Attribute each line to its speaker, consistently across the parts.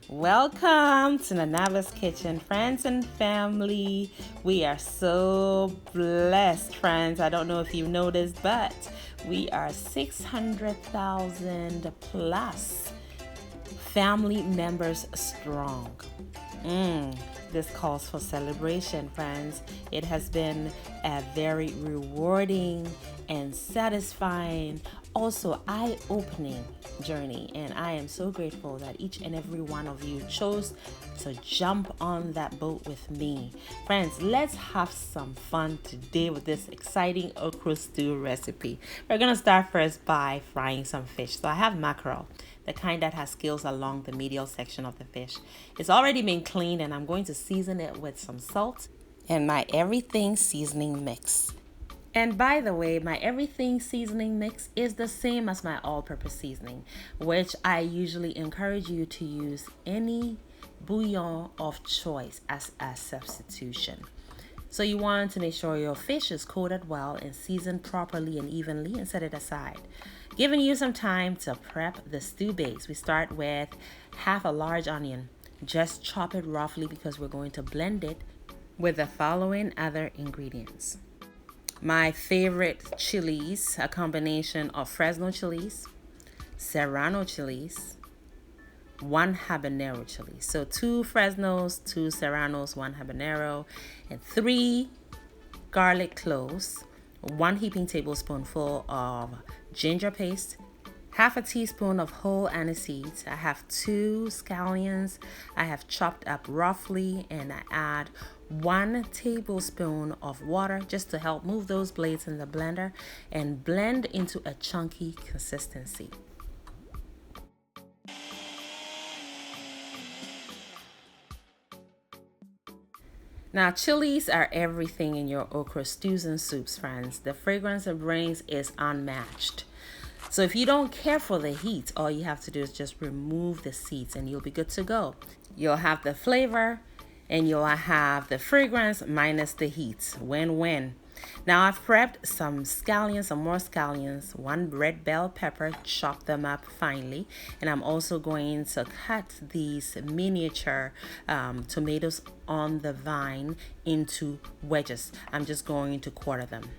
Speaker 1: Welcome to Nanaba's Kitchen, friends and family. We are so blessed, friends. I don't know if you've noticed, but we are 600,000 plus family members strong. This calls for celebration, friends. It has been a very rewarding and satisfying, also eye-opening journey, and I am so grateful that each and every one of you chose to jump on that boat with me. Friends, let's have some fun today with this exciting okra stew recipe. We're gonna start first by frying some fish. So I have mackerel, the kind that has scales along the medial section of the fish. It's already been cleaned, and I'm going to season it with some salt and my everything seasoning mix. And by the way, my everything seasoning mix is the same as my all-purpose seasoning, which I usually encourage you to use any bouillon of choice as a substitution. So you want to make sure your fish is coated well and seasoned properly and evenly, and set it aside. Giving you some time to prep the stew base. We start with half a large onion. Just chop it roughly because we're going to blend it with the following other ingredients. My favorite chilies, a combination of Fresno chilies, Serrano chilies, one habanero chili. So 2 Fresnos, 2 Serranos, 1 habanero, and 3 garlic cloves, 1 heaping tablespoonful of ginger paste, half a teaspoon of whole aniseeds. I have 2 scallions I have chopped up roughly, and I add 1 tablespoon of water just to help move those blades in the blender and blend into a chunky consistency. Now, chilies are everything in your okra stews and soups, friends. The fragrance it brings is unmatched. So if you don't care for the heat, all you have to do is just remove the seeds and you'll be good to go. You'll have the flavor and you'll have the fragrance minus the heat. Win-win. Now I've prepped some scallions, some more scallions, 1 red bell pepper, chop them up finely, and I'm also going to cut these miniature tomatoes on the vine into wedges. I'm just going to quarter them.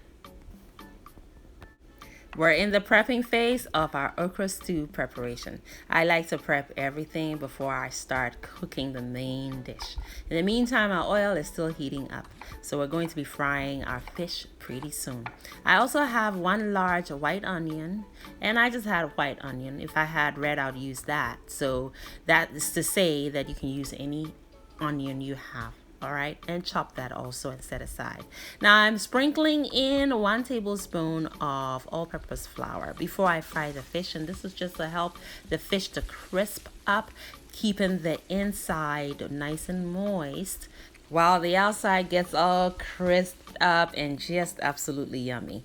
Speaker 1: We're in the prepping phase of our okra stew preparation. I like to prep everything before I start cooking the main dish. In the meantime, our oil is still heating up, so we're going to be frying our fish pretty soon. I also have 1 large white onion, and I just had white onion. If I had red, I'd use that. So that is to say that you can use any onion you have. All right, and chop that also and set aside. Now I'm sprinkling in 1 tablespoon of all-purpose flour before I fry the fish, and this is just to help the fish to crisp up, keeping the inside nice and moist while the outside gets all crisped up and just absolutely yummy.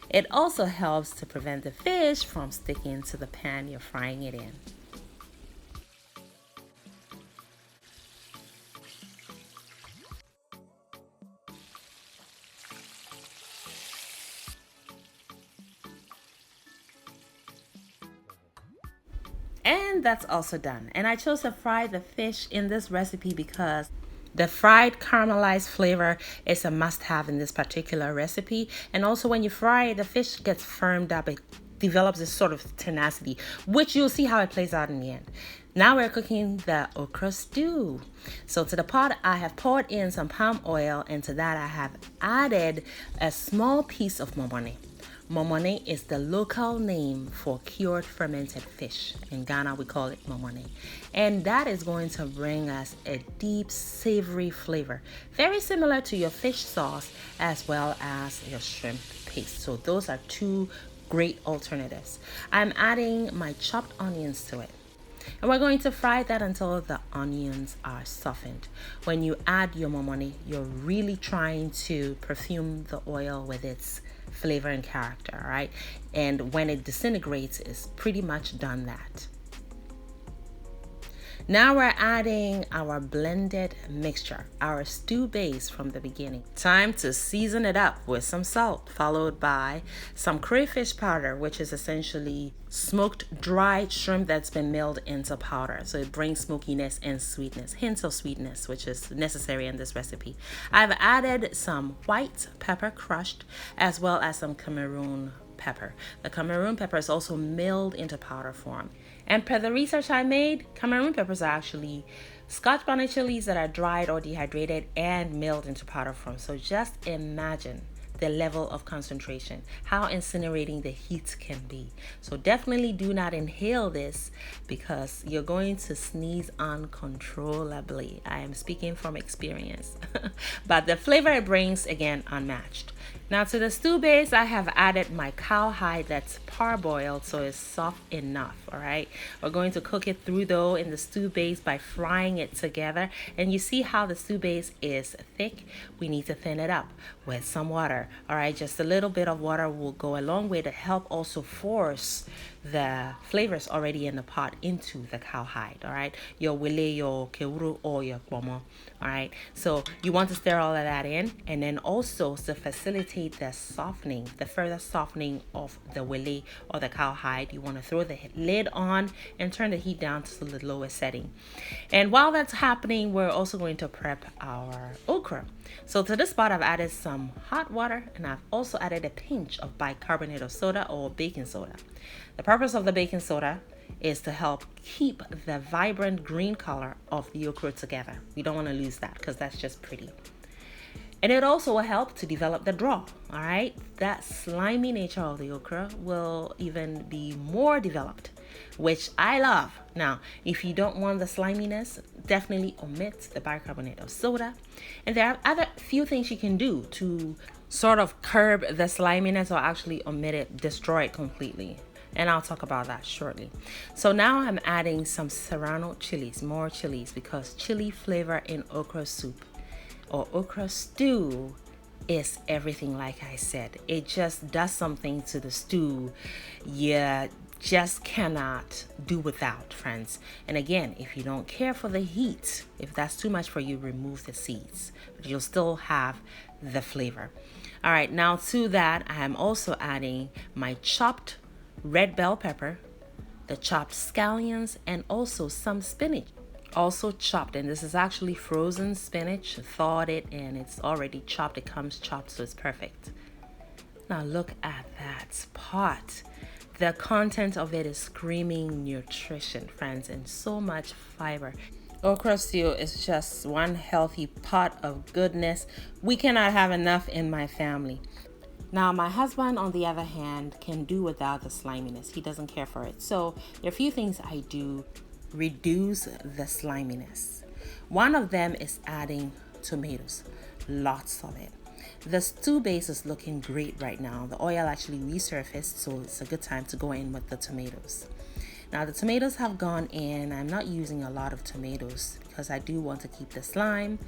Speaker 1: It also helps to prevent the fish from sticking to the pan you're frying it in. And that's also done. And I chose to fry the fish in this recipe because the fried caramelized flavor is a must-have in this particular recipe. And also when you fry it, the fish gets firmed up. It develops this sort of tenacity, which you'll see how it plays out in the end. Now we're cooking the okra stew. So to the pot, I have poured in some palm oil, and to that I have added a small piece of momone. Momone is the local name for cured fermented fish. In Ghana, we call it momone. And that is going to bring us a deep, savory flavor, very similar to your fish sauce as well as your shrimp paste. So those are 2 great alternatives. I'm adding my chopped onions to it. And we're going to fry that until the onions are softened. When you add your momone, you're really trying to perfume the oil with its flavor and character, right? And when it disintegrates, it's pretty much done that. Now we're adding our blended mixture, our stew base from the beginning. Time to season it up with some salt, followed by some crayfish powder, which is essentially smoked dried shrimp that's been milled into powder. So it brings smokiness and sweetness, hints of sweetness, which is necessary in this recipe. I've added some white pepper crushed, as well as some Cameroon pepper. The Cameroon pepper is also milled into powder form. And per the research I made, Cameroon peppers are actually Scotch bonnet chilies that are dried or dehydrated and milled into powder form. So just imagine the level of concentration, how incinerating the heat can be. So definitely do not inhale this because you're going to sneeze uncontrollably. I am speaking from experience. But the flavor it brings, again, unmatched. Now to the stew base, I have added my cowhide that's parboiled so it's soft enough, all right? We're going to cook it through though in the stew base by frying it together. And you see how the stew base is thick? We need to thin it up with some water, all right? Just a little bit of water will go a long way to help also force the flavors already in the pot into the cowhide, all right? Your wile, your keuru, or your bomo, all right? So you want to stir all of that in, and then also to facilitate the softening, the further softening of the wile or the cowhide, you want to throw the lid on and turn the heat down to the lowest setting. And while that's happening, we're also going to prep our okra. So to this pot, I've added some hot water, and I've also added a pinch of bicarbonate of soda or baking soda. The purpose of the baking soda is to help keep the vibrant green color of the okra together. We don't want to lose that because that's just pretty. And it also will help to develop the draw, all right? That slimy nature of the okra will even be more developed, which I love. Now, if you don't want the sliminess, definitely omit the bicarbonate of soda. And there are other few things you can do to sort of curb the sliminess or actually omit it, destroy it completely. And I'll talk about that shortly. So now I'm adding some Serrano chilies, more chilies, because chili flavor in okra soup or okra stew is everything. Like I said, it just does something to the stew you just cannot do without, friends. And again, if you don't care for the heat, if that's too much for you, remove the seeds, but you'll still have the flavor. All right, now to that, I am also adding my chopped red bell pepper, the chopped scallions, and also some spinach, also chopped. And this is actually frozen spinach, thawed it, and it's already chopped. It comes chopped, so it's perfect. Now look at that pot. The content of it is screaming nutrition, friends, and so much fiber. Okra stew is just one healthy pot of goodness. We cannot have enough in my family. Now, my husband, on the other hand, can do without the sliminess. He doesn't care for it. So there are a few things I do reduce the sliminess. One of them is adding tomatoes, lots of it. The stew base is looking great right now. The oil actually resurfaced, so it's a good time to go in with the tomatoes. Now the tomatoes have gone in. I'm not using a lot of tomatoes because I do want to keep the slime.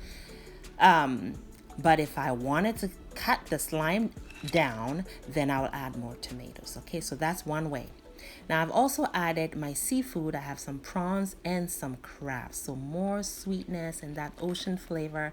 Speaker 1: But if I wanted to cut the slime down, then I will add more tomatoes. Okay, so that's one way. Now I've also added my seafood. I have some prawns and some crabs, so more sweetness and that ocean flavor,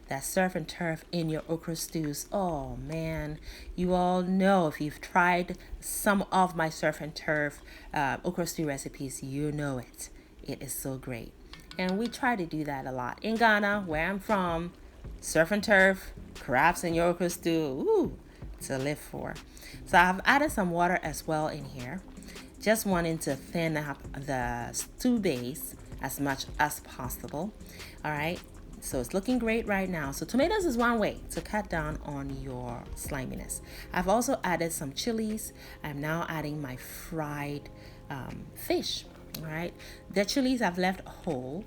Speaker 1: that surf and turf in your okra stews. Oh man, you all know, if you've tried some of my surf and turf okra stew recipes, you know it. It is so great, and we try to do that a lot in Ghana, where I'm from. Surf and turf, crabs in your okra stew, ooh, to live for. So I've added some water as well in here, just wanting to thin up the stew base as much as possible. All right, so it's looking great right now. So tomatoes is one way to cut down on your sliminess. I've also added some chilies. I'm now adding my fried fish. All right, the chilies I've left whole,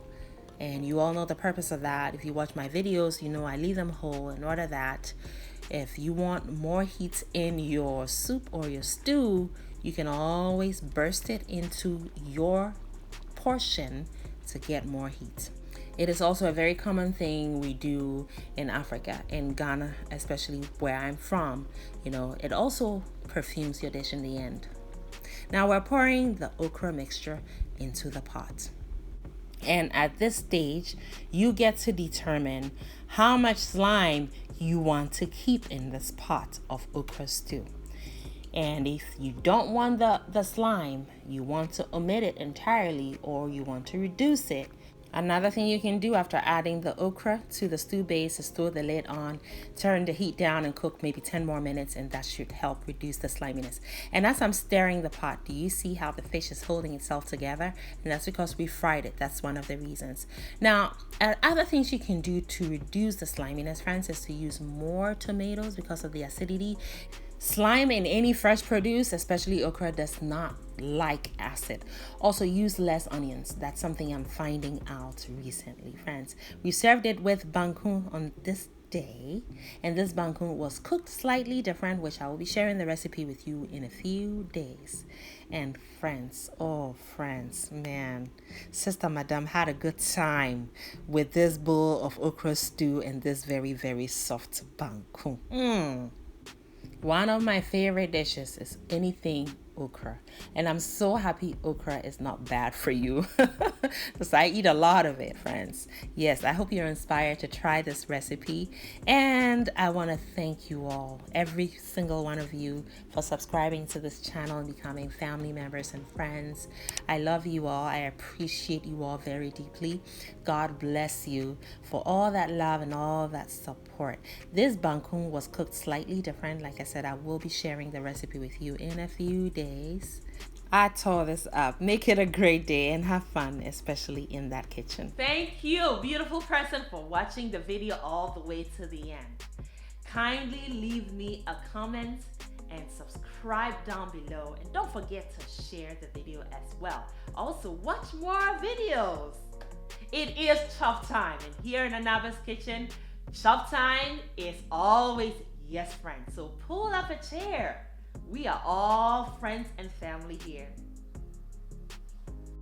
Speaker 1: and you all know the purpose of that. If you watch my videos, you know I leave them whole in order that if you want more heat in your soup or your stew, you can always burst it into your portion to get more heat. It is also a very common thing we do in Africa, in Ghana, especially where I'm from. You know, it also perfumes your dish in the end. Now we're pouring the okra mixture into the pot. And at this stage, you get to determine how much slime you want to keep in this pot of okra stew. And if you don't want the slime, you want to omit it entirely or you want to reduce it. Another thing you can do after adding the okra to the stew base is throw the lid on, turn the heat down and cook maybe 10 more minutes, and that should help reduce the sliminess. And as I'm stirring the pot, do you see how the fish is holding itself together? And that's because we fried it. That's one of the reasons. Now, other things you can do to reduce the sliminess, friends, is to use more tomatoes because of the acidity. Slime in any fresh produce, especially okra, does not like acid. Also, use less onions. That's something I'm finding out recently, friends. We served it with bangkun on this day, and this bangkun was cooked slightly different, which I will be sharing the recipe with you in a few days. And friends, oh friends, man, Sister Madame had a good time with this bowl of okra stew and this very, very soft bangkun. One of my favorite dishes is anything okra, and I'm so happy okra is not bad for you because I eat a lot of it, friends. Yes, I hope you're inspired to try this recipe, and I want to thank you all, every single one of you, for subscribing to this channel and becoming family members and friends. I love you all. I appreciate you all very deeply. God bless you for all that love and all that support. This bangkun was cooked slightly different. Like I said, I will be sharing the recipe with you in a few days. I tore this up. Make it a great day and have fun, especially in that kitchen. Thank you, beautiful person, for watching the video all the way to the end. Kindly leave me a comment and subscribe down below, and don't forget to share the video as well. Also, watch more videos. It is chop time, and here in Anaba's kitchen, chop time is always yes, friends. So pull up a chair. We are all friends and family here.